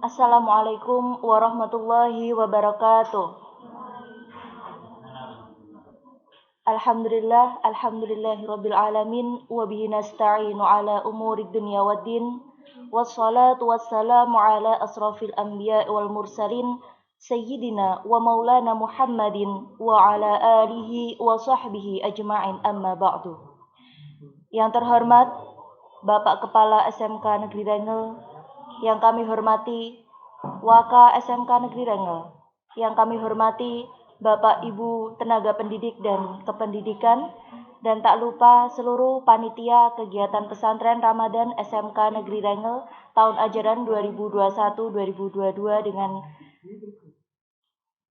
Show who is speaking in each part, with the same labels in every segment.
Speaker 1: Assalamualaikum warahmatullahi wabarakatuh. Alhamdulillahirabbil alamin wa bihi nasta'inu ala umurid dunya waddin. Wassalatu wassalamu ala asrafil anbiya'i wal mursalin sayyidina wa maulana Muhammadin wa ala alihi wa sahbihi ajma'in, amma ba'du. Yang terhormat Bapak Kepala SMK Negeri Rengel, yang kami hormati Waka SMK Negeri Rengel, yang kami hormati Bapak Ibu tenaga pendidik dan kependidikan, dan tak lupa seluruh panitia kegiatan pesantren Ramadan SMK Negeri Rengel tahun ajaran 2021-2022 dengan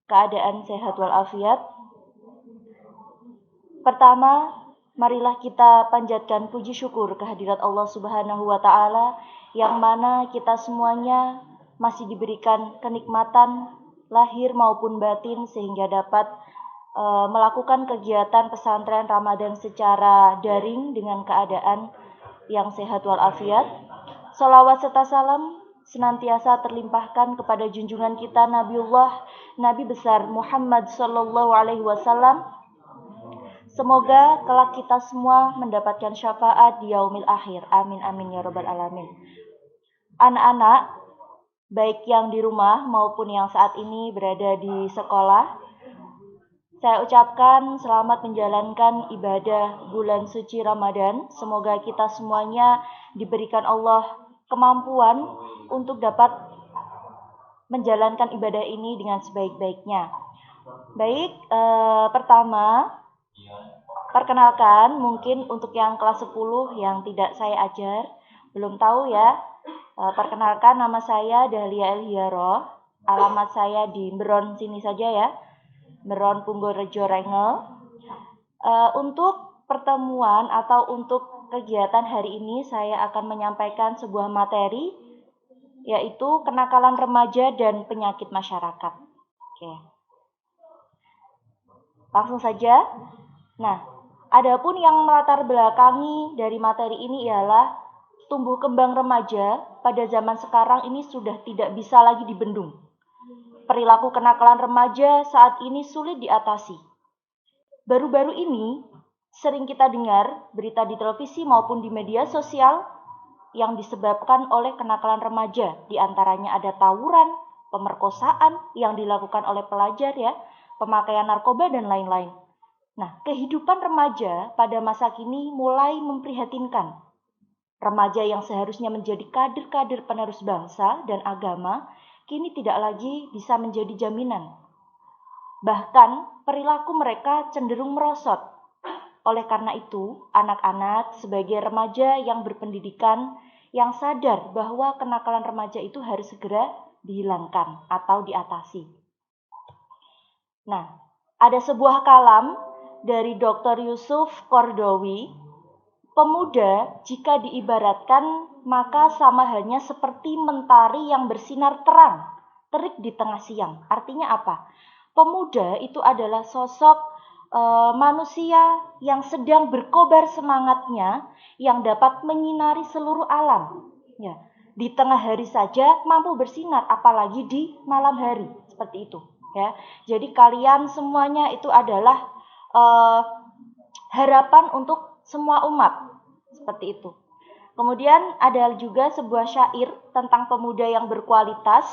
Speaker 1: keadaan sehat walafiat. Pertama, marilah kita panjatkan puji syukur kehadirat Allah Subhanahu wa Ta'ala, yang mana kita semuanya masih diberikan kenikmatan lahir maupun batin sehingga dapat melakukan kegiatan pesantren Ramadan secara daring dengan keadaan yang sehat walafiat. Sholawat serta salam senantiasa terlimpahkan kepada junjungan kita Nabi besar Muhammad Sallallahu Alaihi Wasallam. Semoga kelak kita semua mendapatkan syafaat di yaumil akhir. Amin amin ya rabbal alamin. Anak-anak, baik yang di rumah maupun yang saat ini berada di sekolah, saya ucapkan selamat menjalankan ibadah bulan suci Ramadan. Semoga kita semuanya diberikan Allah kemampuan untuk dapat menjalankan ibadah ini dengan sebaik-baiknya. Baik, pertama, perkenalkan mungkin untuk yang kelas 10 yang tidak saya ajar, belum tahu ya. Perkenalkan, nama saya Dahlia Elhiaro. Alamat saya di Meron sini saja ya. Meron Punggorejo Rengel. Untuk pertemuan atau untuk kegiatan hari ini saya akan menyampaikan sebuah materi, yaitu kenakalan remaja dan penyakit masyarakat. Oke. Langsung saja. Nah, adapun yang melatar belakangi dari materi ini ialah tumbuh kembang remaja pada zaman sekarang ini sudah tidak bisa lagi dibendung. Perilaku kenakalan remaja saat ini sulit diatasi. Baru-baru ini sering kita dengar berita di televisi maupun di media sosial yang disebabkan oleh kenakalan remaja. Di antaranya ada tawuran, pemerkosaan yang dilakukan oleh pelajar ya, pemakaian narkoba dan lain-lain. Nah, kehidupan remaja pada masa kini mulai memprihatinkan. Remaja yang seharusnya menjadi kader-kader penerus bangsa dan agama, kini tidak lagi bisa menjadi jaminan. Bahkan, perilaku mereka cenderung merosot. Oleh karena itu, anak-anak sebagai remaja yang berpendidikan, yang sadar bahwa kenakalan remaja itu harus segera dihilangkan atau diatasi. Nah, ada sebuah kalam dari Dr. Yusuf Kordowi. Pemuda jika diibaratkan maka sama halnya seperti mentari yang bersinar terang, terik di tengah siang. Artinya apa? Pemuda itu adalah sosok manusia yang sedang berkobar semangatnya, yang dapat menyinari seluruh alam. Ya, di tengah hari saja mampu bersinar, apalagi di malam hari, seperti itu. Ya, jadi kalian semuanya itu adalah harapan untuk semua umat, seperti itu. Kemudian ada juga sebuah syair tentang pemuda yang berkualitas.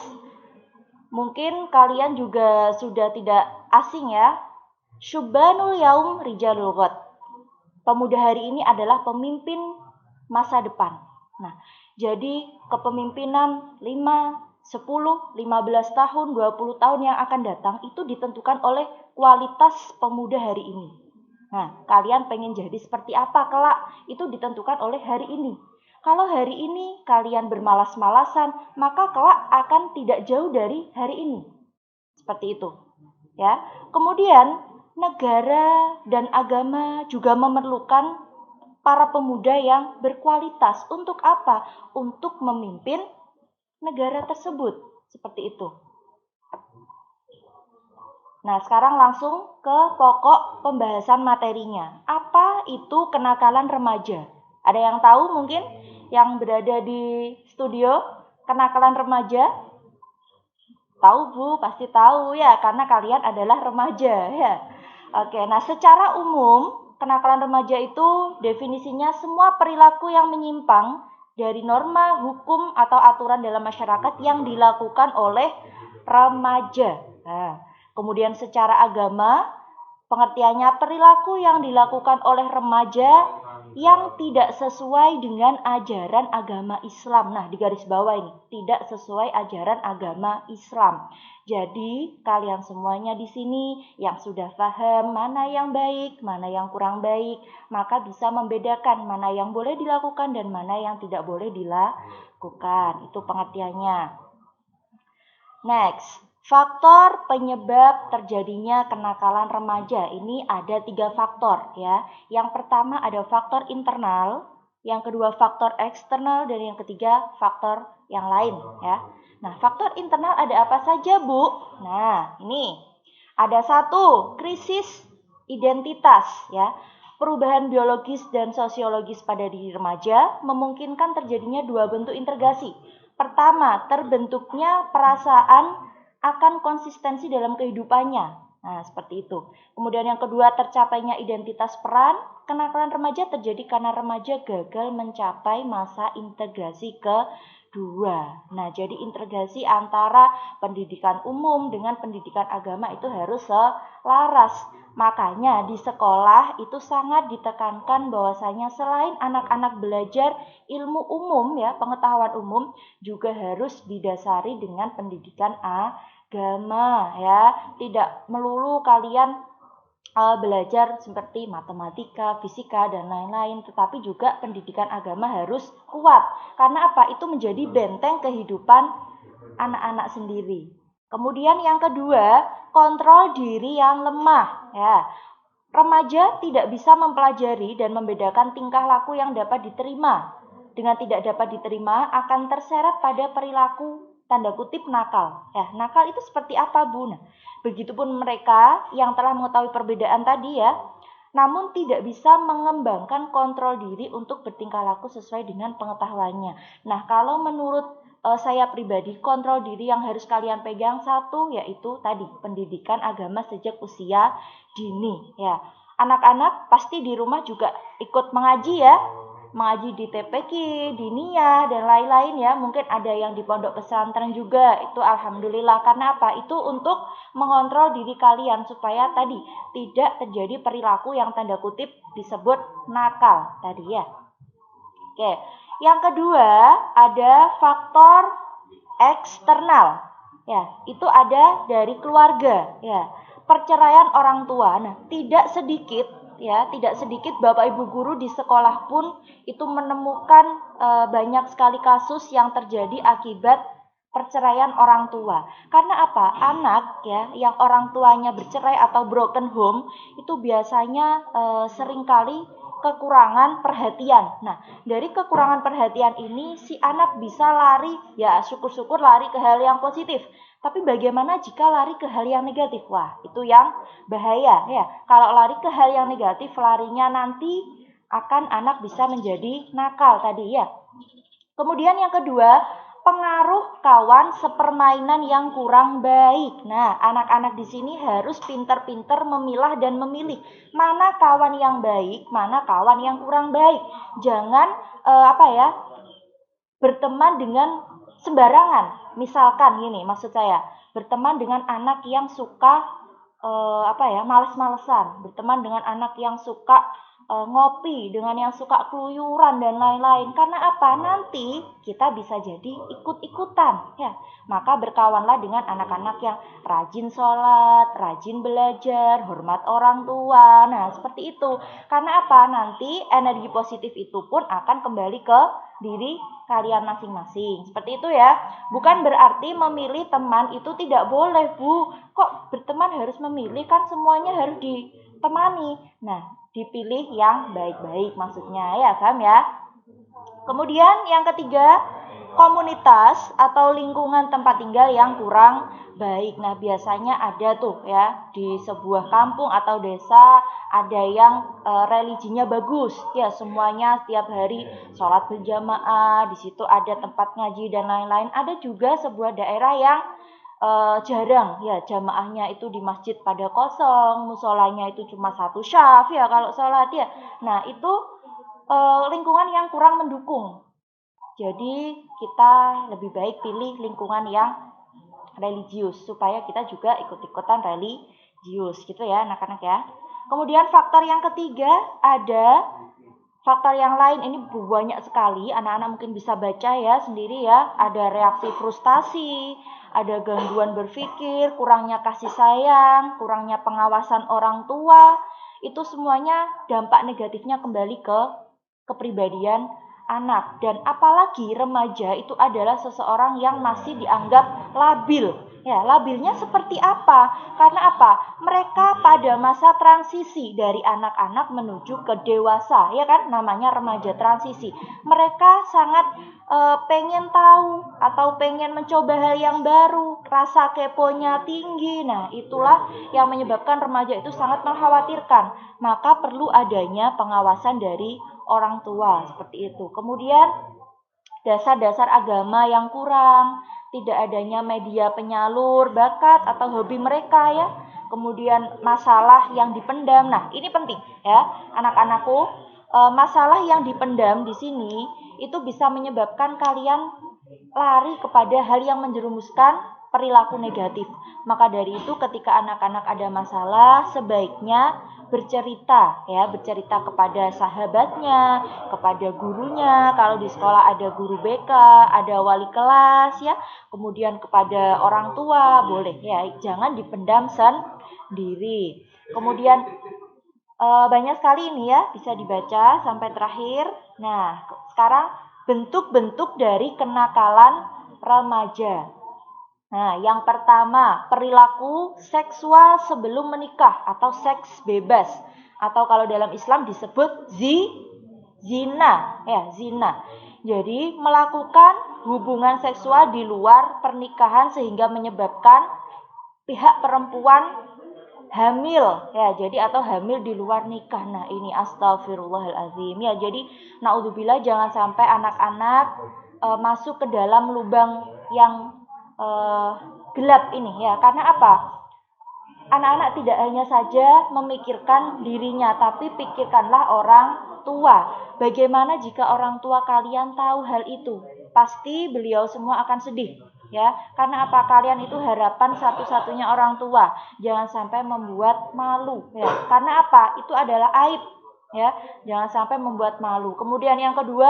Speaker 1: Mungkin kalian juga sudah tidak asing ya. Syubbanul yaum rijalul ghad. Pemuda hari ini adalah pemimpin masa depan. Nah, jadi kepemimpinan 5, 10, 15 tahun, 20 tahun yang akan datang itu ditentukan oleh kualitas pemuda hari ini. Nah, kalian pengen jadi seperti apa kelak? Itu ditentukan oleh hari ini. Kalau hari ini kalian bermalas-malasan, maka kelak akan tidak jauh dari hari ini. Seperti itu. Ya. Kemudian, negara dan agama juga memerlukan para pemuda yang berkualitas. Untuk apa? Untuk memimpin negara tersebut. Seperti itu. Nah, sekarang langsung ke pokok pembahasan materinya. Apa itu kenakalan remaja? Ada yang tahu mungkin yang berada di studio kenakalan remaja? Tahu Bu, pasti tahu ya, karena kalian adalah remaja ya. Oke, nah secara umum kenakalan remaja itu definisinya semua perilaku yang menyimpang dari norma, hukum, atau aturan dalam masyarakat yang dilakukan oleh remaja. Nah, kemudian secara agama, pengertiannya perilaku yang dilakukan oleh remaja yang tidak sesuai dengan ajaran agama Islam. Nah, di garis bawah ini, tidak sesuai ajaran agama Islam. Jadi, kalian semuanya di sini yang sudah paham mana yang baik, mana yang kurang baik, maka bisa membedakan mana yang boleh dilakukan dan mana yang tidak boleh dilakukan. Itu pengertiannya. Next, faktor penyebab terjadinya kenakalan remaja ini ada 3 faktor ya. Yang pertama ada faktor internal, yang kedua faktor eksternal, dan yang ketiga faktor yang lain ya. Nah, faktor internal ada apa saja, Bu? Nah, ini ada 1, krisis identitas ya. Perubahan biologis dan sosiologis pada diri remaja memungkinkan terjadinya 2 bentuk integrasi. Pertama, terbentuknya perasaan akan konsistensi dalam kehidupannya. Nah, seperti itu. Kemudian yang kedua, tercapainya identitas peran. Kenakalan remaja terjadi karena remaja gagal mencapai masa integrasi kedua. Nah, jadi integrasi antara pendidikan umum dengan pendidikan agama itu harus selaras. Makanya di sekolah itu sangat ditekankan bahwasanya selain anak-anak belajar ilmu umum ya, pengetahuan umum, juga harus didasari dengan pendidikan agama ya. Tidak melulu kalian belajar seperti matematika, fisika, dan lain-lain, tetapi juga pendidikan agama harus kuat. Karena apa? Itu menjadi benteng kehidupan anak-anak sendiri. Kemudian yang kedua, kontrol diri yang lemah ya. Remaja tidak bisa mempelajari dan membedakan tingkah laku yang dapat diterima dengan tidak dapat diterima akan terseret pada perilaku tanda kutip nakal. Ya, nakal itu seperti apa, Bu? Nah, begitupun mereka yang telah mengetahui perbedaan tadi ya, namun tidak bisa mengembangkan kontrol diri untuk bertingkah laku sesuai dengan pengetahuannya. Nah, kalau menurut saya pribadi, kontrol diri yang harus kalian pegang 1 yaitu tadi pendidikan agama sejak usia dini ya. Anak-anak pasti di rumah juga ikut mengaji ya, mengaji di TPQ, di NIA, dan lain-lain ya. Mungkin ada yang di pondok pesantren juga. Itu alhamdulillah. Karena apa? Itu untuk mengontrol diri kalian supaya tadi tidak terjadi perilaku yang tanda kutip disebut nakal tadi ya. Oke. Yang kedua ada faktor eksternal. Ya, itu ada dari keluarga ya. Perceraian orang tua. Nah, tidak sedikit Bapak Ibu guru di sekolah pun itu menemukan banyak sekali kasus yang terjadi akibat perceraian orang tua. Karena apa? Anak ya yang orang tuanya bercerai atau broken home itu biasanya seringkali kekurangan perhatian. Nah, dari kekurangan perhatian ini si anak bisa lari, ya syukur-syukur lari ke hal yang positif. Tapi bagaimana jika lari ke hal yang negatif? Wah, itu yang bahaya ya. Kalau lari ke hal yang negatif, larinya nanti akan anak bisa menjadi nakal tadi ya. Kemudian yang kedua, pengaruh kawan sepermainan yang kurang baik. Nah, anak-anak di sini harus pintar-pintar memilah dan memilih mana kawan yang baik, mana kawan yang kurang baik. Jangan berteman dengan sembarangan. Misalkan gini, maksud saya, berteman dengan anak yang suka males-malesan, berteman dengan anak yang suka ngopi, dengan yang suka keluyuran dan lain-lain. Karena apa? Nanti kita bisa jadi ikut-ikutan ya. Maka berkawanlah dengan anak-anak yang rajin sholat, rajin belajar, hormat orang tua. Nah, seperti itu. Karena apa? Nanti energi positif itu pun akan kembali ke diri kalian masing-masing. Seperti itu ya. Bukan berarti memilih teman itu tidak boleh, Bu. Kok berteman harus memilih? Kan semuanya harus ditemani. Nah, dipilih yang baik-baik maksudnya ya, paham ya? Kemudian yang ketiga, komunitas atau lingkungan tempat tinggal yang kurang baik. Nah, biasanya ada tuh ya di sebuah kampung atau desa ada yang religinya bagus. Ya, semuanya setiap hari sholat berjamaah, di situ ada tempat ngaji dan lain-lain. Ada juga sebuah daerah yang jarang ya jamaahnya itu di masjid pada kosong, musolanya itu cuma satu syaf ya kalau sholat ya. Nah, itu lingkungan yang kurang mendukung. Jadi kita lebih baik pilih lingkungan yang religius supaya kita juga ikut-ikutan religius gitu ya anak-anak ya. Kemudian faktor yang ketiga ada faktor yang lain, ini banyak sekali, anak-anak mungkin bisa baca ya sendiri ya. Ada reaksi frustasi, ada gangguan berpikir, kurangnya kasih sayang, kurangnya pengawasan orang tua. Itu semuanya dampak negatifnya kembali ke kepribadian anak. Dan apalagi remaja itu adalah seseorang yang masih dianggap labil. Ya, labilnya seperti apa? Karena apa? Mereka pada masa transisi dari anak-anak menuju ke dewasa, ya kan? Namanya remaja transisi. Mereka sangat pengen tahu atau pengen mencoba hal yang baru, rasa keponya tinggi. Nah, itulah yang menyebabkan remaja itu sangat mengkhawatirkan. Maka perlu adanya pengawasan dari orang tua seperti itu. Kemudian dasar-dasar agama yang kurang, tidak adanya media penyalur bakat atau hobi mereka ya. Kemudian masalah yang dipendam. Nah, ini penting ya, anak-anakku. Masalah yang dipendam di sini itu bisa menyebabkan kalian lari kepada hal yang menjerumuskan perilaku negatif. Maka dari itu ketika anak-anak ada masalah, sebaiknya bercerita ya, bercerita kepada sahabatnya, kepada gurunya, kalau di sekolah ada guru BK, ada wali kelas ya, kemudian kepada orang tua, boleh ya, jangan dipendam sendiri. Kemudian banyak sekali ini ya, bisa dibaca sampai terakhir. Nah, sekarang bentuk-bentuk dari kenakalan remaja. Nah, yang pertama, perilaku seksual sebelum menikah atau seks bebas. Atau kalau dalam Islam disebut zina, ya, zina. Jadi, melakukan hubungan seksual di luar pernikahan sehingga menyebabkan pihak perempuan hamil, ya, jadi atau hamil di luar nikah. Nah, ini astagfirullahalazim. Ya, jadi naudzubillah jangan sampai anak-anak masuk ke dalam lubang yang gelap ini ya. Karena apa? Anak-anak tidak hanya saja memikirkan dirinya, tapi pikirkanlah orang tua. Bagaimana jika orang tua kalian tahu hal itu? Pasti beliau semua akan sedih ya. Karena apa? Kalian itu harapan satu-satunya orang tua. Jangan sampai membuat malu ya. Karena apa? Itu adalah aib ya. Jangan sampai membuat malu. Kemudian yang kedua,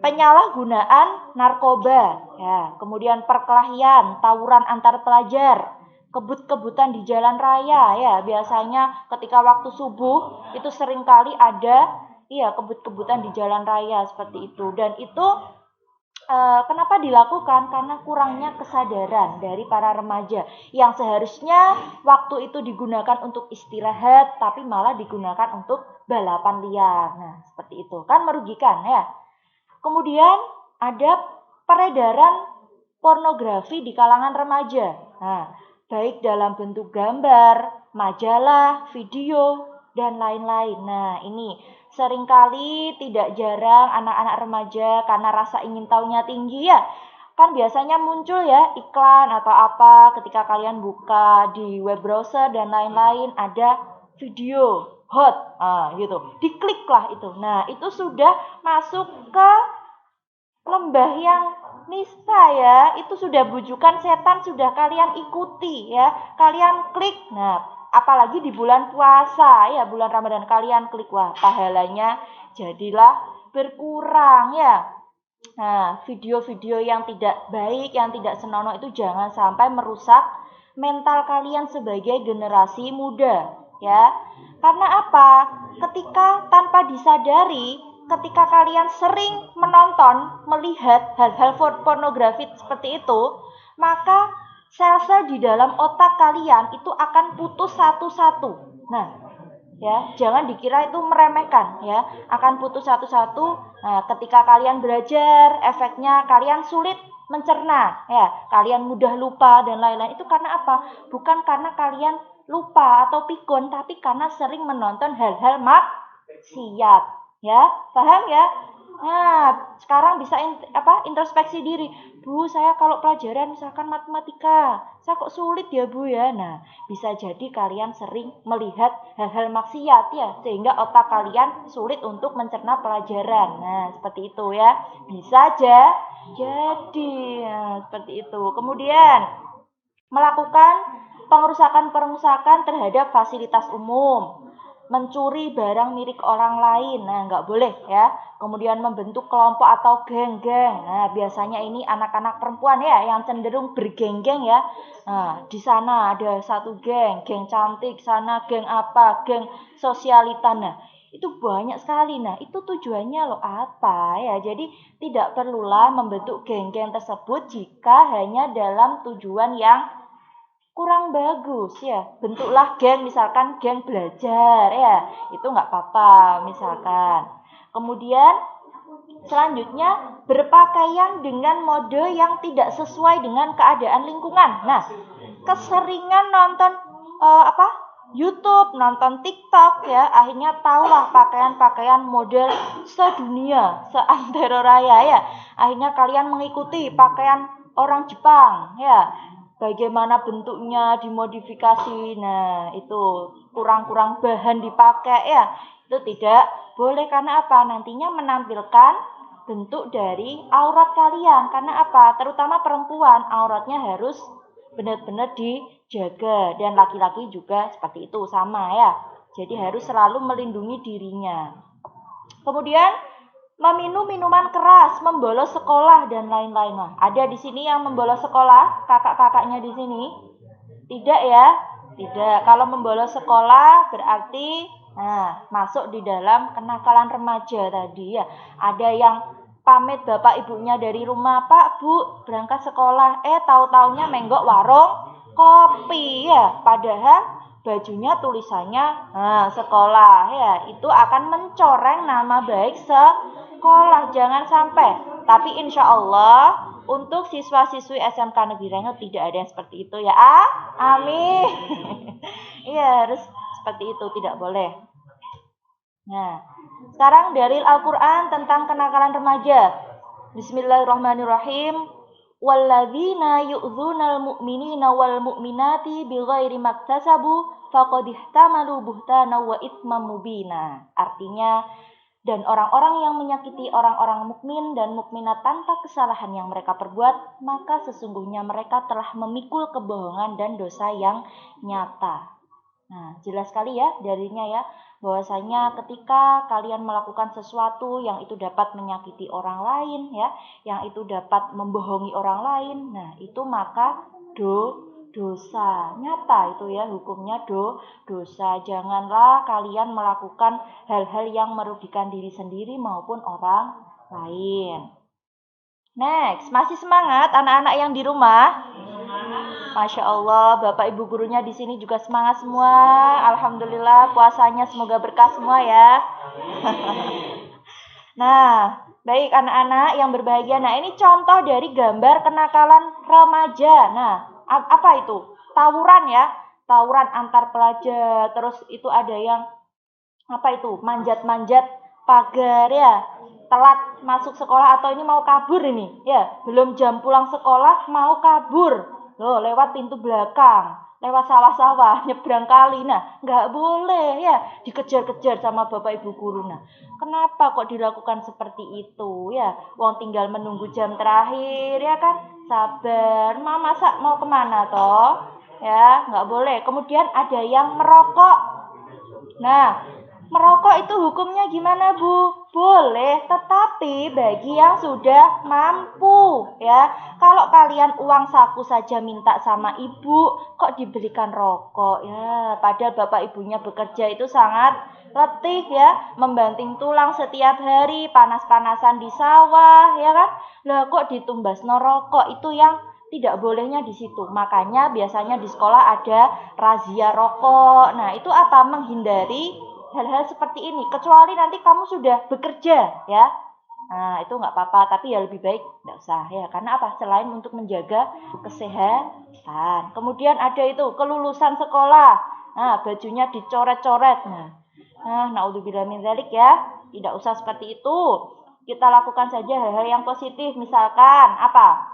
Speaker 1: penyalahgunaan narkoba, ya, kemudian perkelahian, tawuran antar pelajar, kebut-kebutan di jalan raya, ya, biasanya ketika waktu subuh itu seringkali ada, iya, kebut-kebutan di jalan raya seperti itu. Dan itu kenapa dilakukan? Karena kurangnya kesadaran dari para remaja yang seharusnya waktu itu digunakan untuk istirahat, tapi malah digunakan untuk balapan liar. Nah, seperti itu kan merugikan ya. Kemudian ada peredaran pornografi di kalangan remaja. Nah, baik dalam bentuk gambar, majalah, video, dan lain-lain. Nah, ini seringkali tidak jarang anak-anak remaja karena rasa ingin tahunya tinggi ya. Kan biasanya muncul ya iklan atau apa ketika kalian buka di web browser dan lain-lain ada video hot, gitu. Dikliklah itu. Nah, itu sudah masuk ke lembah yang nista ya. Itu sudah bujukan setan, sudah kalian ikuti ya. Kalian klik. Nah, apalagi di bulan puasa ya, bulan Ramadan kalian klik, wah, pahalanya jadilah berkurang ya. Nah, video-video yang tidak baik, yang tidak senonoh itu jangan sampai merusak mental kalian sebagai generasi muda ya. Karena apa? Ketika tanpa disadari, ketika kalian sering menonton, melihat hal-hal pornografi seperti itu, maka sel-sel di dalam otak kalian itu akan putus satu-satu. Nah, Ya, jangan dikira itu meremehkan ya. Akan putus satu-satu. Nah, ketika kalian belajar, efeknya kalian sulit mencerna ya. Kalian mudah lupa dan lain-lain. Itu karena apa? Bukan karena kalian lupa atau pikun, tapi karena sering menonton hal-hal maksiat. Ya, paham ya? Nah, sekarang bisa introspeksi diri. Bu, saya kalau pelajaran misalkan matematika, saya kok sulit ya Bu ya. Nah, bisa jadi kalian sering melihat hal-hal maksiat ya, sehingga otak kalian sulit untuk mencerna pelajaran. Nah, seperti itu ya. Bisa aja jadi seperti itu. Kemudian melakukan pengerusakan terhadap fasilitas umum, mencuri barang milik orang lain, nah nggak boleh ya. Kemudian membentuk kelompok atau geng-geng, nah biasanya ini anak-anak perempuan ya yang cenderung bergeng-geng ya. Nah di sana ada satu geng cantik, sana geng apa, geng sosialita, nah itu banyak sekali. Nah itu tujuannya loh apa ya, jadi tidak perlulah membentuk geng-geng tersebut jika hanya dalam tujuan yang kurang bagus ya. Bentuklah geng, misalkan geng belajar ya, itu nggak apa-apa misalkan. Kemudian selanjutnya berpakaian dengan mode yang tidak sesuai dengan keadaan lingkungan. Nah, keseringan nonton YouTube, nonton TikTok ya, akhirnya tahulah pakaian-pakaian model sedunia, seantero raya ya. Akhirnya kalian mengikuti pakaian orang Jepang ya. Bagaimana bentuknya dimodifikasi. Nah, itu kurang-kurang bahan dipakai ya. Itu tidak boleh karena apa? Nantinya menampilkan bentuk dari aurat kalian. Karena apa? Terutama perempuan, auratnya harus benar-benar dijaga, dan laki-laki juga seperti itu sama ya. Jadi harus selalu melindungi dirinya. Kemudian meminum minuman keras, membolos sekolah dan lain-lain. Nah, ada di sini yang membolos sekolah, kakak-kakaknya di sini? Tidak ya? Tidak. Kalau membolos sekolah berarti masuk di dalam kenakalan remaja tadi ya. Ada yang pamit bapak ibunya dari rumah, Pak, Bu, berangkat sekolah. Tahu-taunya menggok warung kopi ya. Padahal bajunya tulisannya sekolah ya. Itu akan mencoreng nama baik sekolah. Jangan sampai. Tapi insya Allah untuk siswa-siswi SMK Negeri Rengel tidak ada yang seperti itu ya. Amin. Iya, harus seperti itu, tidak boleh. Nah, sekarang dalil Al-Qur'an tentang kenakalan remaja. Bismillahirrahmanirrahim. Walladzina yu'dzunal mu'minina wal mu'minati bighairi maktasabu faqad ihtamalu buhtana wa itsman mubina. Artinya, dan orang-orang yang menyakiti orang-orang mukmin dan mukminat tanpa kesalahan yang mereka perbuat, maka sesungguhnya mereka telah memikul kebohongan dan dosa yang nyata. Nah, jelas sekali ya dalilnya ya, bahwasanya ketika kalian melakukan sesuatu yang itu dapat menyakiti orang lain ya, yang itu dapat membohongi orang lain, nah itu maka dosa nyata itu ya, hukumnya dosa. Janganlah kalian melakukan hal-hal yang merugikan diri sendiri maupun orang lain. Next, masih semangat anak-anak yang di rumah? Masya Allah, Bapak Ibu gurunya di sini juga semangat semua. Alhamdulillah, puasanya semoga berkah semua ya. Nah, baik anak-anak yang berbahagia. Nah, ini contoh dari gambar kenakalan remaja. Nah, apa itu? Tawuran ya, tawuran antar pelajar. Terus itu ada yang manjat-manjat pagar ya, telat masuk sekolah atau ini mau kabur ini ya, belum jam pulang sekolah mau kabur loh, lewat pintu belakang, lewat sawah-sawah, nyebrang kali. Nah, nggak boleh ya, dikejar-kejar sama bapak ibu guru. Nah, kenapa kok dilakukan seperti itu ya? Wong tinggal menunggu jam terakhir ya kan, sabar. Masa mau kemana toh ya, nggak boleh. Kemudian ada yang merokok. Nah, merokok itu hukumnya gimana, Bu? Boleh, tetapi bagi yang sudah mampu ya. Kalau kalian uang saku saja minta sama ibu, kok dibelikan rokok ya? Padahal bapak ibunya bekerja itu sangat letih ya, membanting tulang setiap hari, panas-panasan di sawah ya kan. Lah kok ditumbas no rokok, itu yang tidak bolehnya di situ. Makanya biasanya di sekolah ada razia rokok. Nah, itu apa? Menghindari hal-hal seperti ini. Kecuali nanti kamu sudah bekerja, ya. Nah, itu nggak apa-apa, tapi ya lebih baik nggak usah, ya. Karena apa? Selain untuk menjaga kesehatan. Kemudian ada itu, kelulusan sekolah. Nah, bajunya dicoret-coret. Nah, naudzubillah min dzalik ya. Tidak usah seperti itu. Kita lakukan saja hal-hal yang positif. Misalkan apa?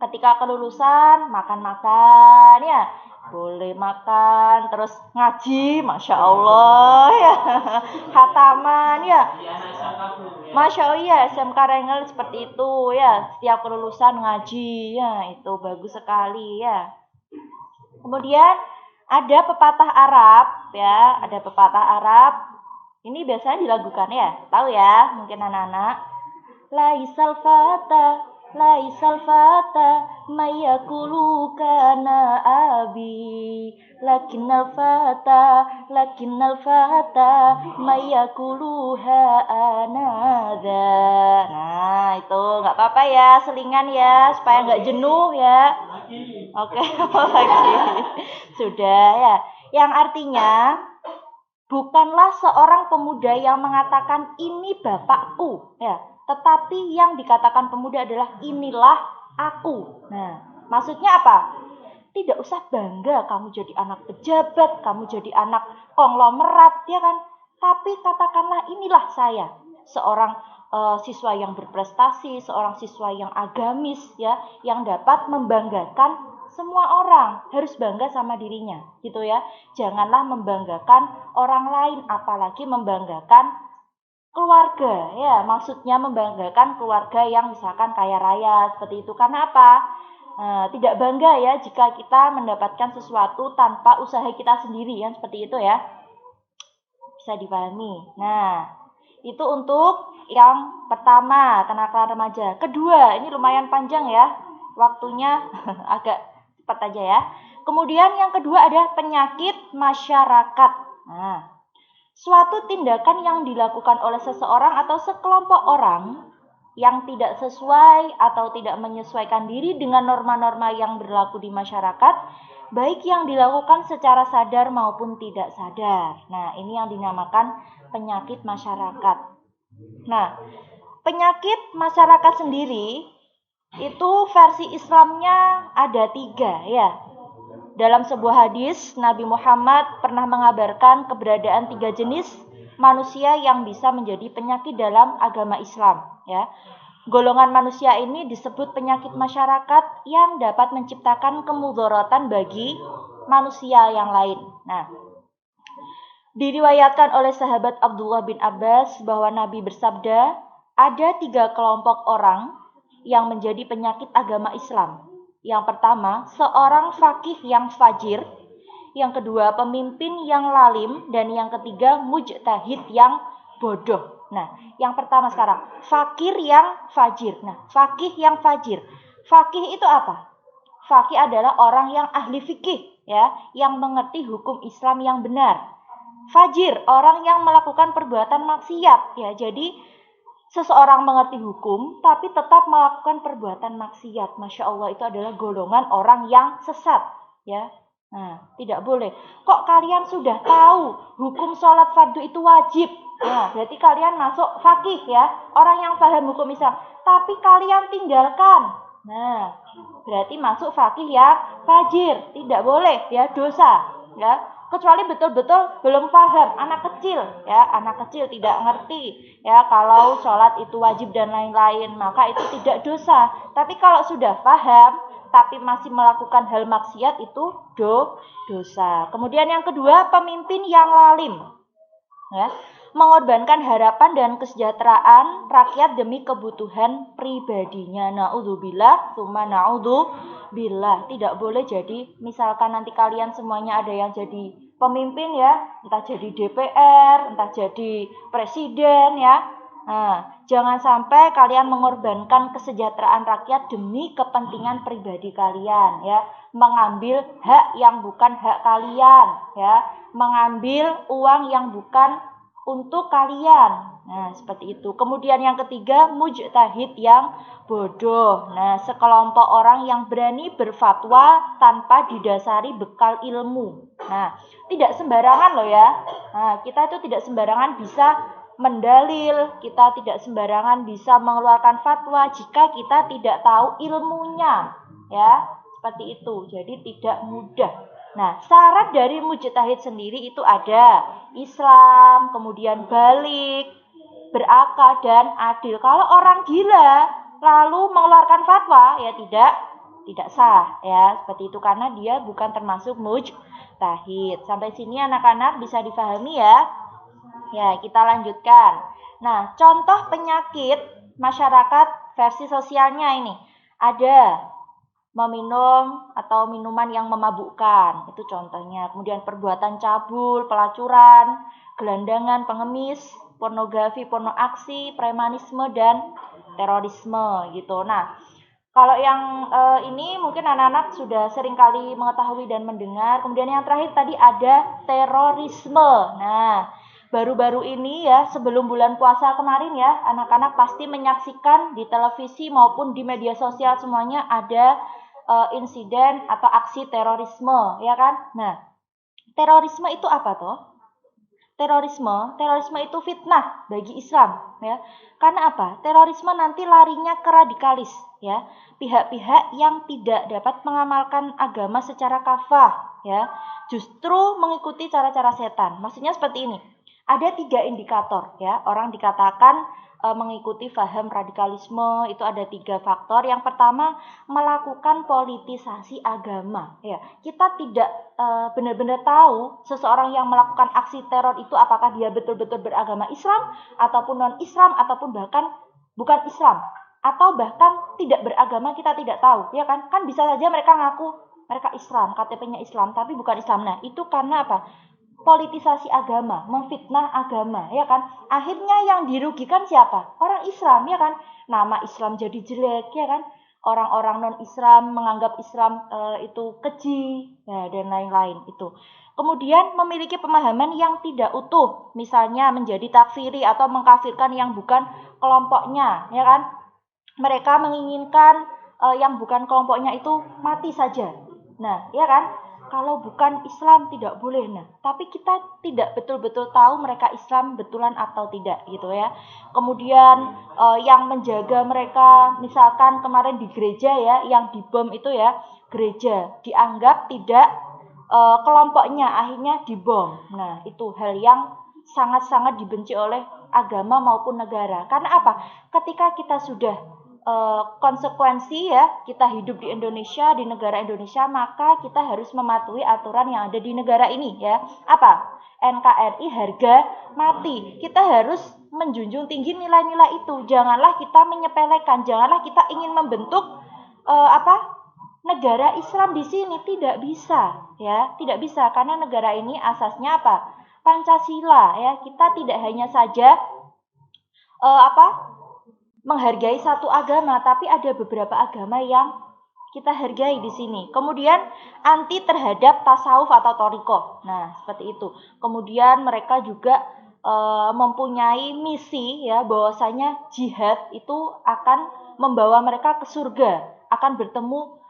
Speaker 1: Ketika kelulusan makan-makan ya, boleh makan, terus ngaji, masya Allah ya, khataman ya, masya Allah ya, SMK Rengel seperti itu ya, setiap kelulusan ngaji ya, itu bagus sekali ya. Kemudian ada pepatah Arab ya, ada pepatah Arab, ini biasanya dilakukan ya, tahu ya mungkin anak-anak. Laisal fata mayakulu kana abi lakinnal fata mayakulu anada. Nah, itu nggak apa-apa ya, selingan ya supaya nggak jenuh ya. Oke, lagi. Sudah ya. Yang artinya bukanlah seorang pemuda yang mengatakan ini bapakku ya, tetapi yang dikatakan pemuda adalah inilah aku. Nah, maksudnya apa? Tidak usah bangga kamu jadi anak pejabat, kamu jadi anak konglomerat, ya kan? Tapi katakanlah inilah saya, seorang siswa yang berprestasi, seorang siswa yang agamis, ya, yang dapat membanggakan semua orang, harus bangga sama dirinya, gitu ya. Janganlah membanggakan orang lain, apalagi membanggakan keluarga, ya, maksudnya membanggakan keluarga yang misalkan kaya raya seperti itu. Karena apa? Tidak bangga ya jika kita mendapatkan sesuatu tanpa usaha kita sendiri, ya, seperti itu ya. Bisa dipahami. Nah, itu untuk yang pertama, kenakalan remaja. Kedua, ini lumayan panjang ya, waktunya agak cepat aja ya. Kemudian yang kedua ada penyakit masyarakat. Nah, suatu tindakan yang dilakukan oleh seseorang atau sekelompok orang yang tidak sesuai atau tidak menyesuaikan diri dengan norma-norma yang berlaku di masyarakat, baik yang dilakukan secara sadar maupun tidak sadar. Nah, ini yang dinamakan penyakit masyarakat. Nah, penyakit masyarakat sendiri itu versi Islamnya ada 3 ya. Dalam sebuah hadis, Nabi Muhammad pernah mengabarkan keberadaan 3 jenis manusia yang bisa menjadi penyakit dalam agama Islam. Ya. Golongan manusia ini disebut penyakit masyarakat yang dapat menciptakan kemudharatan bagi manusia yang lain. Nah, diriwayatkan oleh sahabat Abdullah bin Abbas bahwa Nabi bersabda, ada 3 kelompok orang yang menjadi penyakit agama Islam. Yang pertama, seorang faqih yang fajir. Yang kedua, pemimpin yang lalim. Dan yang ketiga, mujtahid yang bodoh. Nah, yang pertama sekarang, fakir yang fajir. Nah, faqih yang fajir. Faqih itu apa? Faqih adalah orang yang ahli fikih, ya, yang mengerti hukum Islam yang benar. Fajir, orang yang melakukan perbuatan maksiat, ya. Jadi seseorang mengerti hukum, tapi tetap melakukan perbuatan maksiat. Masya Allah, itu adalah golongan orang yang sesat. Ya, nah, tidak boleh. Kok kalian sudah tahu hukum sholat fardu itu wajib? Nah, berarti kalian masuk faqih ya, orang yang paham hukum Islam. Tapi kalian tinggalkan. Nah, berarti masuk faqih ya fajir. Tidak boleh, ya, dosa. Ya. Kecuali betul-betul belum paham, anak kecil tidak ngerti ya kalau sholat itu wajib dan lain-lain, maka itu tidak dosa. Tapi kalau sudah paham tapi masih melakukan hal maksiat itu dosa. Kemudian yang kedua, pemimpin yang lalim, ya, mengorbankan harapan dan kesejahteraan rakyat demi kebutuhan pribadinya. Naudzubillah, tsumma naudzubillah. Tidak boleh jadi, misalkan nanti kalian semuanya ada yang jadi pemimpin ya, entah jadi DPR, entah jadi presiden ya. Nah, jangan sampai kalian mengorbankan kesejahteraan rakyat demi kepentingan pribadi kalian ya, mengambil hak yang bukan hak kalian ya, mengambil uang yang bukan untuk kalian. Nah, seperti itu. Kemudian yang ketiga, mujtahid yang bodoh. Nah, sekelompok orang yang berani berfatwa tanpa didasari bekal ilmu. Nah, tidak sembarangan loh ya. Nah, kita itu tidak sembarangan bisa mendalil, kita tidak sembarangan bisa mengeluarkan fatwa jika kita tidak tahu ilmunya. Ya, seperti itu. Jadi tidak mudah. Nah, syarat dari mujtahid sendiri itu ada Islam, kemudian balik, berakal, dan adil. Kalau orang gila lalu mengeluarkan fatwa, ya tidak sah, ya seperti itu karena dia bukan termasuk mujtahid. Sampai sini anak-anak bisa difahami ya? Ya, kita lanjutkan. Nah, contoh penyakit masyarakat versi sosialnya ini ada meminum atau minuman yang memabukkan, itu contohnya. Kemudian perbuatan cabul, pelacuran, gelandangan, pengemis, pornografi, porno aksi, premanisme, dan terorisme gitu. Nah, kalau yang ini mungkin anak-anak sudah sering kali mengetahui dan mendengar. Kemudian yang terakhir tadi ada terorisme. Nah, baru-baru ini ya, sebelum bulan puasa kemarin ya, anak-anak pasti menyaksikan di televisi maupun di media sosial semuanya ada insiden atau aksi terorisme, ya kan? Nah, terorisme itu apa toh? Terorisme itu fitnah bagi Islam, ya. Karena apa? Terorisme nanti larinya ke radikalis, ya. Pihak-pihak yang tidak dapat mengamalkan agama secara kafah, ya. Justru mengikuti cara-cara setan. Maksudnya seperti ini. Ada 3 indikator, ya. Orang dikatakan mengikuti paham radikalisme itu ada 3 faktor. Yang pertama, melakukan politisasi agama. Ya, kita tidak benar-benar tahu seseorang yang melakukan aksi teror itu apakah dia betul-betul beragama Islam ataupun non-Islam ataupun bahkan bukan Islam atau bahkan tidak beragama, kita tidak tahu, ya kan? Kan bisa saja mereka ngaku mereka Islam, KTP-nya Islam tapi bukan Islam. Nah, itu karena apa? Politisasi agama, memfitnah agama, ya kan? Akhirnya yang dirugikan siapa? Orang Islam, ya kan? Nama Islam jadi jelek, ya kan? Orang-orang non-Islam menganggap Islam itu keji, ya, dan lain-lain itu. Kemudian memiliki pemahaman yang tidak utuh, misalnya menjadi takfiri atau mengkafirkan yang bukan kelompoknya, ya kan? Mereka menginginkan yang bukan kelompoknya itu mati saja. Nah, ya kan? Kalau bukan Islam tidak boleh. Nah, tapi kita tidak betul-betul tahu mereka Islam betulan atau tidak gitu ya. Kemudian yang menjaga mereka, misalkan kemarin di gereja ya, yang dibom itu ya, gereja dianggap tidak kelompoknya, akhirnya dibom. Nah, itu hal yang sangat-sangat dibenci oleh agama maupun negara. Karena apa? Ketika kita sudah konsekuensi ya, kita hidup di Indonesia, di negara Indonesia, maka kita harus mematuhi aturan yang ada di negara ini ya. Apa? NKRI harga mati. Kita harus menjunjung tinggi nilai-nilai itu. Janganlah kita menyepelekan, janganlah kita ingin membentuk negara Islam di sini, tidak bisa ya, tidak bisa karena negara ini asasnya apa? Pancasila ya. Kita tidak hanya saja menghargai satu agama, tapi ada beberapa agama yang kita hargai di sini. Kemudian anti terhadap tasawuf atau thariqah. Nah, seperti itu. Kemudian mereka juga mempunyai misi ya, bahwasanya jihad itu akan membawa mereka ke surga, akan bertemu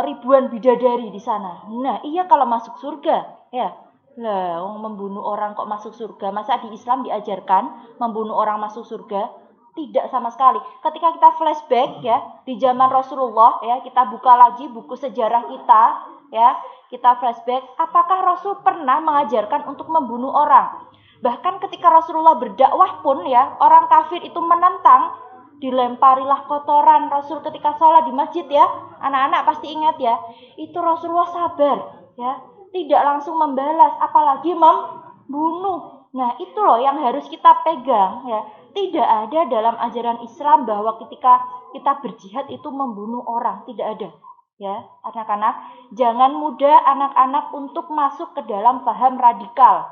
Speaker 1: ribuan bidadari di sana. Nah, iya kalau masuk surga ya. Lah, membunuh orang kok masuk surga? Masa di Islam diajarkan membunuh orang masuk surga? Tidak sama sekali. Ketika kita flashback ya di zaman Rasulullah ya, kita buka lagi buku sejarah kita ya, kita flashback, apakah Rasul pernah mengajarkan untuk membunuh orang? Bahkan ketika Rasulullah berdakwah pun ya, orang kafir itu menentang, dilemparilah kotoran Rasul ketika sholat di masjid ya. Anak-anak pasti ingat ya. Itu Rasulullah sabar ya, tidak langsung membalas, apalagi membunuh. Nah, itu loh yang harus kita pegang ya. Tidak ada dalam ajaran Islam bahwa ketika kita berjihad itu membunuh orang, tidak ada. Ya, anak-anak, jangan mudah anak-anak untuk masuk ke dalam paham radikal.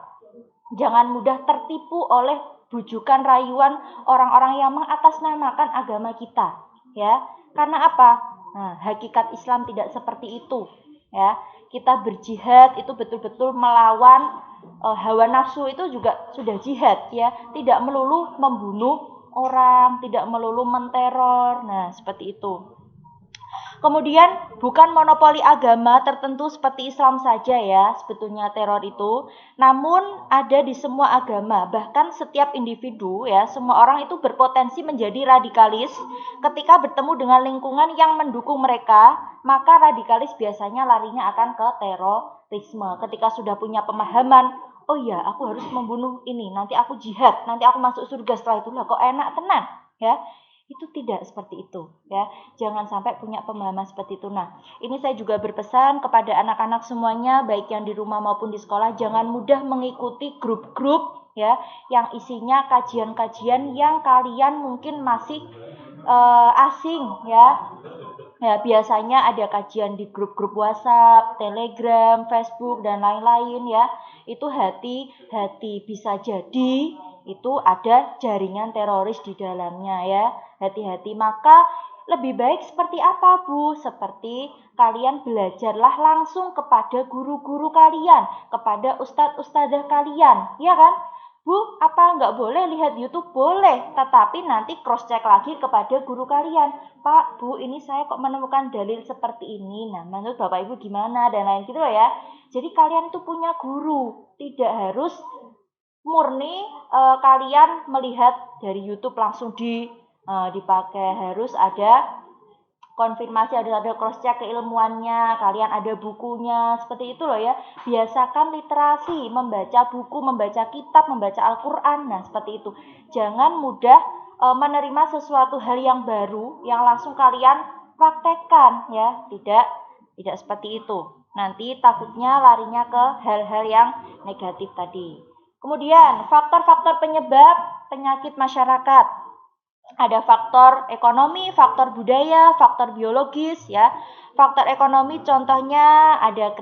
Speaker 1: Jangan mudah tertipu oleh bujukan rayuan orang-orang yang mengatasnamakan agama kita, ya. Karena apa? Nah, hakikat Islam tidak seperti itu. ya. Kita berjihad itu betul-betul melawan hawa nafsu, itu juga sudah jihad ya. Tidak melulu membunuh orang, tidak melulu menteror. Nah, seperti itu. Kemudian bukan monopoli agama tertentu seperti Islam saja ya sebetulnya teror itu, namun ada di semua agama. Bahkan setiap individu ya, semua orang itu berpotensi menjadi radikalis ketika bertemu dengan lingkungan yang mendukung mereka, maka radikalis biasanya larinya akan ke terorisme. Ketika sudah punya pemahaman, oh iya aku harus membunuh ini, nanti aku jihad, nanti aku masuk surga setelah itu, lah kok enak tenan ya. Itu tidak seperti itu ya. Jangan sampai punya pemahaman seperti itu. Nah, ini saya juga berpesan kepada anak-anak semuanya, baik yang di rumah maupun di sekolah, jangan mudah mengikuti grup-grup ya yang isinya kajian-kajian yang kalian mungkin masih asing ya. Ya, biasanya ada kajian di grup-grup WhatsApp, Telegram, Facebook dan lain-lain ya. Itu hati-hati, bisa jadi itu ada jaringan teroris di dalamnya ya. Hati-hati. Maka lebih baik seperti apa, Bu? Seperti kalian belajarlah langsung kepada guru-guru kalian, kepada ustadz-ustadzah kalian, ya kan? Bu, apa nggak boleh lihat YouTube? Boleh, tetapi nanti cross check lagi kepada guru kalian. Pak, Bu, ini saya kok menemukan dalil seperti ini. Nah, menurut Bapak Ibu gimana? Dan lain gitu loh ya. Jadi kalian itu punya guru, tidak harus murni kalian melihat dari YouTube langsung dipakai. Harus ada konfirmasi, ada cross check keilmuannya, kalian ada bukunya, seperti itu loh ya. Biasakan literasi, membaca buku, membaca kitab, membaca Al-Quran. Nah, seperti itu. Jangan mudah menerima sesuatu hal yang baru yang langsung kalian praktekkan ya. Tidak seperti itu. Nanti takutnya larinya ke hal-hal yang negatif tadi. Kemudian faktor-faktor penyebab penyakit masyarakat. Ada faktor ekonomi, faktor budaya, faktor biologis ya. Faktor ekonomi contohnya ada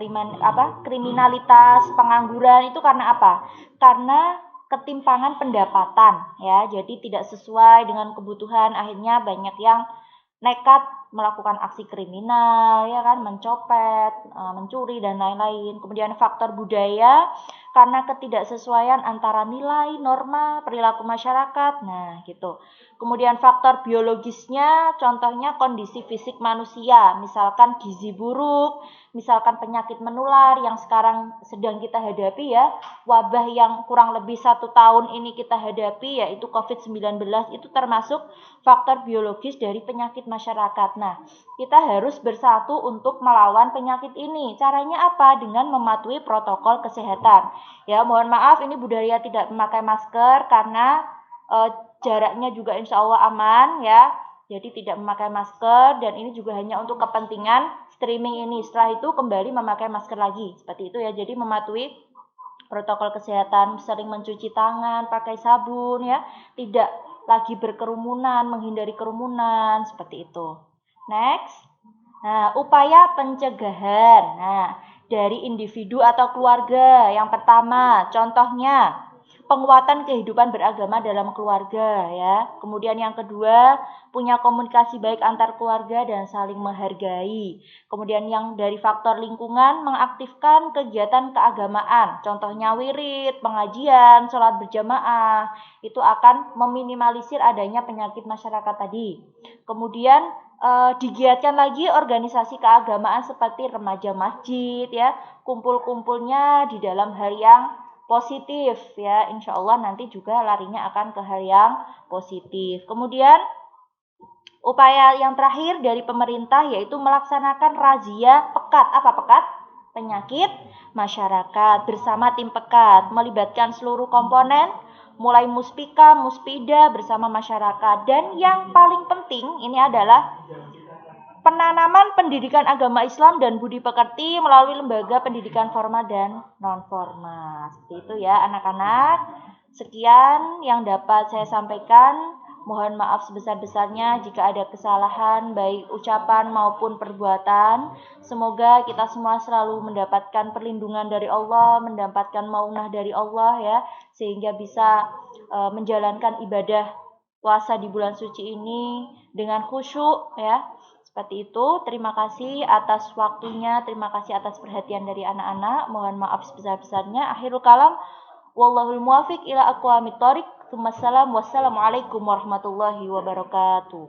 Speaker 1: kriminalitas, pengangguran, itu karena apa? Karena ketimpangan pendapatan ya. Jadi tidak sesuai dengan kebutuhan, akhirnya banyak yang nekat melakukan aksi kriminal ya kan, mencopet, mencuri dan lain-lain. Kemudian faktor budaya karena ketidaksesuaian antara nilai, norma, perilaku masyarakat. Nah, gitu. Kemudian faktor biologisnya contohnya kondisi fisik manusia, misalkan gizi buruk, misalkan penyakit menular yang sekarang sedang kita hadapi ya, wabah yang kurang lebih 1 tahun ini kita hadapi yaitu COVID-19, itu termasuk faktor biologis dari penyakit masyarakat. Nah, kita harus bersatu untuk melawan penyakit ini. Caranya apa? Dengan mematuhi protokol kesehatan. Ya, mohon maaf ini budaya tidak memakai masker karena jaraknya juga insya Allah aman ya. Jadi tidak memakai masker, dan ini juga hanya untuk kepentingan streaming ini. Setelah itu kembali memakai masker lagi. Seperti itu ya. Jadi mematuhi protokol kesehatan, sering mencuci tangan, pakai sabun ya. Tidak lagi berkerumunan, menghindari kerumunan, seperti itu. Next. Nah, upaya pencegahan. Nah, dari individu atau keluarga. Yang pertama, contohnya penguatan kehidupan beragama dalam keluarga ya. Kemudian yang kedua, punya komunikasi baik antar keluarga dan saling menghargai. Kemudian yang dari faktor lingkungan, mengaktifkan kegiatan keagamaan. Contohnya wirid, pengajian, sholat berjamaah. Itu akan meminimalisir adanya penyakit masyarakat tadi. Kemudian digiatkan lagi organisasi keagamaan seperti remaja masjid ya, kumpul-kumpulnya di dalam hal yang positif ya, insya Allah nanti juga larinya akan ke hal yang positif. Kemudian upaya yang terakhir dari pemerintah yaitu melaksanakan razia pekat. Apa pekat? Penyakit masyarakat bersama tim pekat, melibatkan seluruh komponen mulai muspika, muspida bersama masyarakat. Dan yang paling penting ini adalah penanaman pendidikan agama Islam dan budi pekerti melalui lembaga pendidikan formal dan non-formal. Seperti itu ya anak-anak. Sekian yang dapat saya sampaikan. Mohon maaf sebesar-besarnya jika ada kesalahan baik ucapan maupun perbuatan. Semoga kita semua selalu mendapatkan perlindungan dari Allah, mendapatkan maunah dari Allah ya, sehingga bisa menjalankan ibadah puasa di bulan suci ini dengan khusyuk ya. Seperti itu, terima kasih atas waktunya, terima kasih atas perhatian dari anak-anak. Mohon maaf sebesar-besarnya. Akhirul kalam, wallahul muwafiq ila aqwamit thoriq. Wassalamualaikum warahmatullahi wabarakatuh.